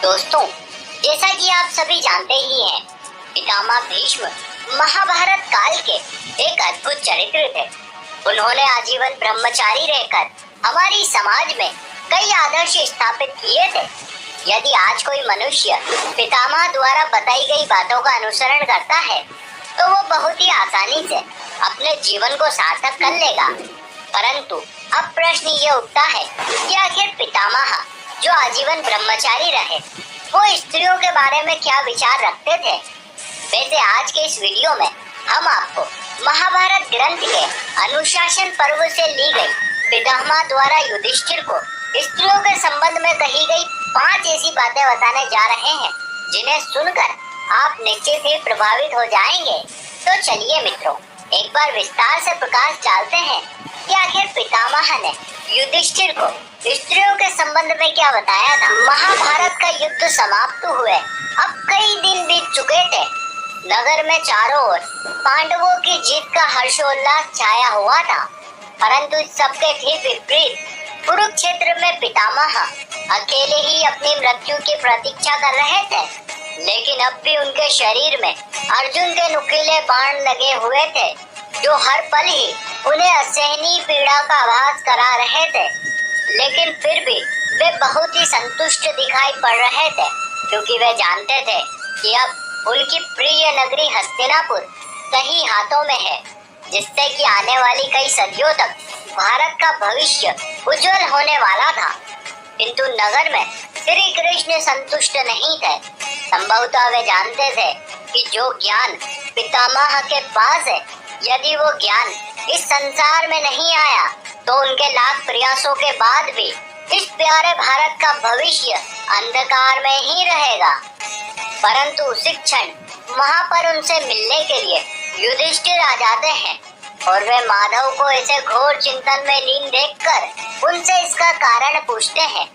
दोस्तों, जैसा कि आप सभी जानते ही हैं, पितामह भीष्म महाभारत काल के एक अद्भुत चरित्र थे। उन्होंने आजीवन ब्रह्मचारी रहकर हमारी समाज में कई आदर्श स्थापित किए थे। यदि आज कोई मनुष्य पितामह द्वारा बताई गई बातों का अनुसरण करता है तो वो बहुत ही आसानी से अपने जीवन को सार्थक कर लेगा। परंतु अब प्रश्न ये उठता है कि आखिर पितामह जो आजीवन ब्रह्मचारी रहे वो स्त्रियों के बारे में क्या विचार रखते थे। वैसे आज के इस वीडियो में हम आपको महाभारत ग्रंथ के अनुशासन पर्व से ली गई पितामह द्वारा युधिष्ठिर को स्त्रियों के संबंध में कही गई 5 ऐसी बातें बताने जा रहे हैं जिन्हें सुनकर आप निश्चित ही प्रभावित हो जाएंगे। तो चलिए मित्रों, एक बार विस्तार से प्रकाश डालते हैं कि आखिर पितामह ने युधिष्ठिर को स्त्रियों के संबंध में क्या बताया था। महाभारत का युद्ध समाप्त हुए अब कई दिन बीत चुके थे। नगर में चारों ओर पांडवों की जीत का हर्षोल्लास छाया हुआ था, परंतु सबके ठीक विपरीत कुरुक्षेत्र में पितामह अकेले ही अपनी मृत्यु की प्रतीक्षा कर रहे थे। लेकिन अब भी उनके शरीर में अर्जुन के नुकीले बाण लगे हुए थे जो हर पल ही उन्हें असहनीय पीड़ा का आभास करा रहे थे। लेकिन फिर भी वे बहुत ही संतुष्ट दिखाई पड़ रहे थे, क्योंकि वे जानते थे कि अब उनकी प्रिय नगरी हस्तिनापुर सही हाथों में है, जिससे कि आने वाली कई सदियों तक भारत का भविष्य उज्जवल होने वाला था। किंतु नगर में श्री कृष्ण संतुष्ट नहीं थे। संभवतः वे जानते थे कि जो ज्ञान पितामह के पास है, यदि वो ज्ञान इस संसार में नहीं आया तो उनके लाख प्रयासों के बाद भी इस प्यारे भारत का भविष्य अंधकार में ही रहेगा। परंतु उसी क्षण वहाँ पर उनसे मिलने के लिए युधिष्ठिर आ जाते हैं और वे माधव को ऐसे घोर चिंतन में लीन देखकर उनसे इसका कारण पूछते हैं।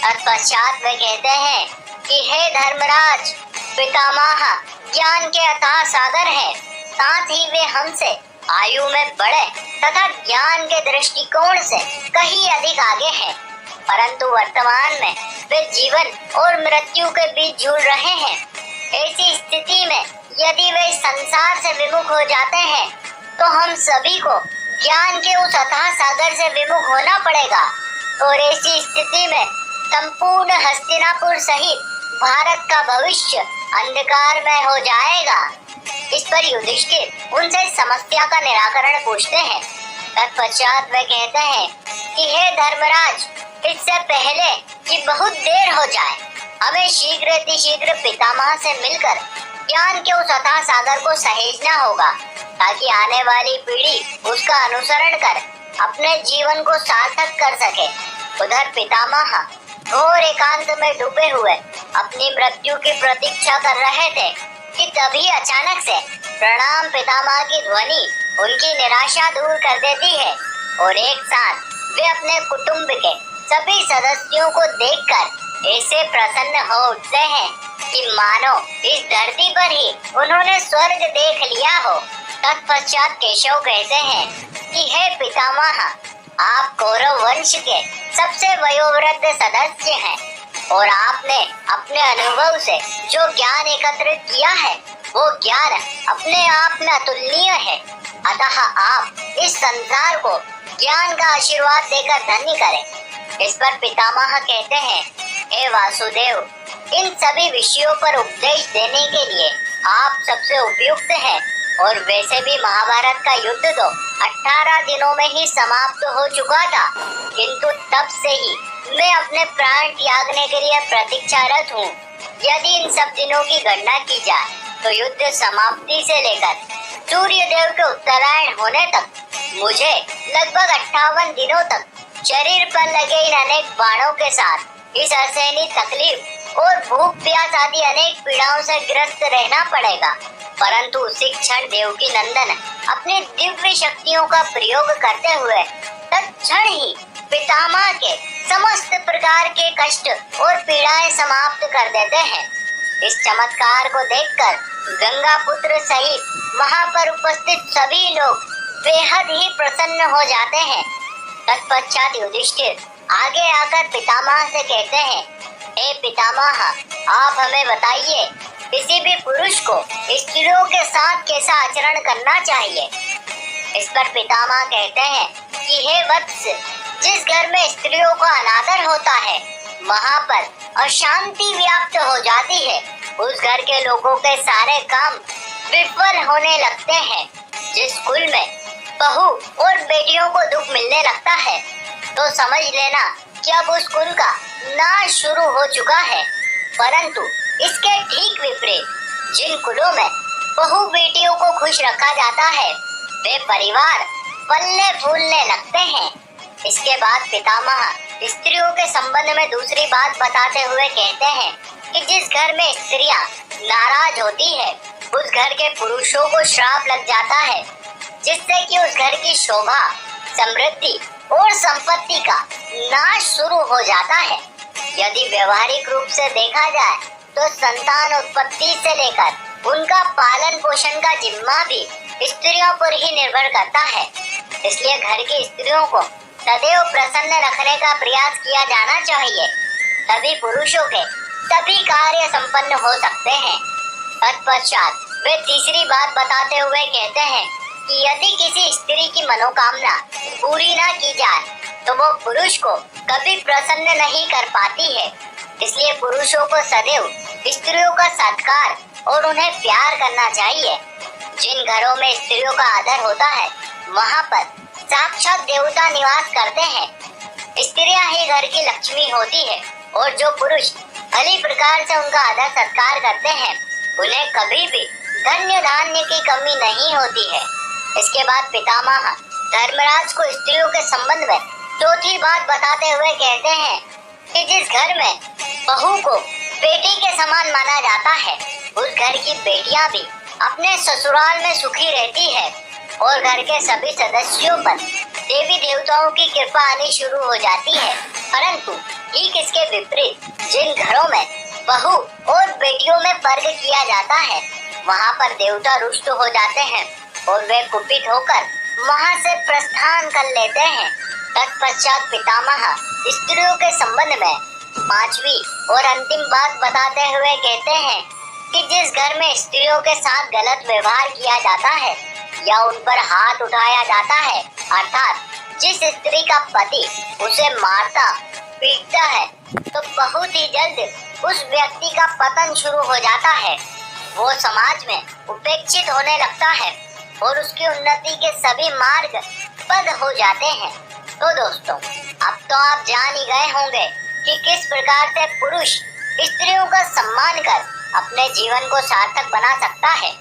तत्पश्चात वे कहते हैं कि हे धर्मराज, पितामह ज्ञान के अथाह सागर हैं, साथ ही वे हमसे आयु में बड़े तथा ज्ञान के दृष्टिकोण से कहीं अधिक आगे हैं। परंतु वर्तमान में वे जीवन और मृत्यु के बीच झूल रहे हैं। ऐसी स्थिति में यदि वे संसार से विमुख हो जाते हैं तो हम सभी को ज्ञान के उस अथाह सागर से विमुख होना पड़ेगा और ऐसी स्थिति में संपूर्ण हस्तिनापुर सहित भारत का भविष्य अंधकार में हो जाएगा। इस पर युधिष्ठिर उनसे समस्या का निराकरण पूछते हैं। तत्पश्चात वे कहते हैं कि हे धर्मराज, इससे पहले कि बहुत देर हो जाए हमें शीघ्र पितामह से मिलकर ज्ञान के उस अथाह सागर को सहेजना होगा, ताकि आने वाली पीढ़ी उसका अनुसरण कर अपने जीवन को सार्थक कर सके। उधर पितामह घोर एकांत में डूबे हुए अपनी मृत्यु की प्रतीक्षा कर रहे थे कि तभी अचानक से प्रणाम पितामह की ध्वनि उनकी निराशा दूर कर देती है और एक साथ वे अपने कुटुंब के सभी सदस्यों को देखकर ऐसे प्रसन्न हो उठते हैं कि मानो इस धरती पर ही उन्होंने स्वर्ग देख लिया हो। तत्पश्चात केशव कहते हैं कि हे पितामह, आप कौरव वंश के सबसे वयोवृद्ध सदस्य हैं और आपने अपने अनुभव से जो ज्ञान एकत्रित किया है वो ज्ञान अपने आप में अतुलनीय है। अतः आप इस संसार को ज्ञान का आशीर्वाद देकर धन्य करें। इस पर पितामह कहते हैं, हे वासुदेव, इन सभी विषयों पर उपदेश देने के लिए आप सबसे उपयुक्त हैं और वैसे भी महाभारत का युद्ध तो 18 दिनों में ही समाप्त हो चुका था, किंतु तब से ही मैं अपने प्राण त्यागने के लिए प्रतीक्षारत हूँ। यदि इन सब दिनों की गणना की जाए तो युद्ध समाप्ति से लेकर सूर्य देव के उत्तरायण होने तक मुझे लगभग 58 दिनों तक शरीर पर लगे इन अनेक बाणों के साथ इस असहनीय तकलीफ और भूख प्यास आदि अनेक पीड़ाओं से ग्रस्त रहना पड़ेगा। परंतु उसी क्षण देवकी नंदन अपनी दिव्य शक्तियों का प्रयोग करते हुए तत्क्षण ही पितामह के समस्त प्रकार के कष्ट और पीड़ाएं समाप्त कर देते हैं। इस चमत्कार को देखकर गंगा पुत्र सहित वहां पर उपस्थित सभी लोग बेहद ही प्रसन्न हो जाते हैं। तत्पश्चात युधिष्ठिर आगे आकर पितामह से कहते हैं, हे पितामह, आप हमें बताइए, किसी भी पुरुष को स्त्रियों के साथ कैसा आचरण करना चाहिए। इस पर पितामह कहते हैं कि हे वत्स, जिस घर में स्त्रियों का अनादर होता है वहाँ पर अशांति व्याप्त हो जाती है। उस घर के लोगों के सारे काम विफल होने लगते हैं। जिस कुल में बहू और बेटियों को दुख मिलने लगता है तो समझ लेना कि अब उस कुल का नाश शुरू हो चुका है। परंतु इसके ठीक विपरीत जिन कुलों में बहू बेटियों को खुश रखा जाता है वे परिवार फलने फूलने लगते हैं। इसके बाद पितामह स्त्रियों के संबंध में दूसरी बात बताते हुए कहते हैं कि जिस घर में स्त्रियां नाराज होती है उस घर के पुरुषों को श्राप लग जाता है, जिससे कि उस घर की शोभा, समृद्धि और संपत्ति का नाश शुरू हो जाता है। यदि व्यवहारिक रूप से देखा जाए तो संतान उत्पत्ति से लेकर उनका पालन पोषण का जिम्मा भी स्त्रियों पर ही निर्भर करता है। इसलिए घर की स्त्रियों को सदैव प्रसन्न रखने का प्रयास किया जाना चाहिए, तभी पुरुषों के सभी कार्य संपन्न हो सकते हैं। तत्पश्चात वे तीसरी बात बताते हुए कहते हैं कि यदि किसी स्त्री की मनोकामना पूरी न की जाए तो वो पुरुष को कभी प्रसन्न नहीं कर पाती है। इसलिए पुरुषों को सदैव स्त्रियों का सत्कार और उन्हें प्यार करना चाहिए। जिन घरों में स्त्रियों का आदर होता है वहाँ पर साक्षात देवता निवास करते हैं। स्त्रियां ही घर की लक्ष्मी होती है और जो पुरुष भली प्रकार से उनका आदर सत्कार करते हैं उन्हें कभी भी धन्य धान्य की कमी नहीं होती है। इसके बाद पितामह धर्मराज को स्त्रियों के संबंध में चौथी बात बताते हुए कहते हैं कि जिस घर में बहू को बेटी के समान माना जाता है उस घर की बेटियां भी अपने ससुराल में सुखी रहती है और घर के सभी सदस्यों पर देवी देवताओं की कृपा आनी शुरू हो जाती है। परंतु ठीक इसके विपरीत जिन घरों में बहू और बेटियों में फर्क किया जाता है वहाँ पर देवता रुष्ट हो जाते हैं और वे कुपित होकर वहाँ से प्रस्थान कर लेते हैं। तत्पश्चात पितामह स्त्रियों के संबंध में पांचवी और अंतिम बात बताते हुए कहते हैं कि जिस घर में स्त्रियों के साथ गलत व्यवहार किया जाता है या उन पर हाथ उठाया जाता है, अर्थात जिस स्त्री का पति उसे मारता पीटता है तो बहुत ही जल्द उस व्यक्ति का पतन शुरू हो जाता है। वो समाज में उपेक्षित होने लगता है और उसकी उन्नति के सभी मार्ग बंद हो जाते हैं। तो दोस्तों, अब तो आप जान ही गए होंगे कि किस प्रकार से पुरुष स्त्रियों का सम्मान कर अपने जीवन को सार्थक बना सकता है।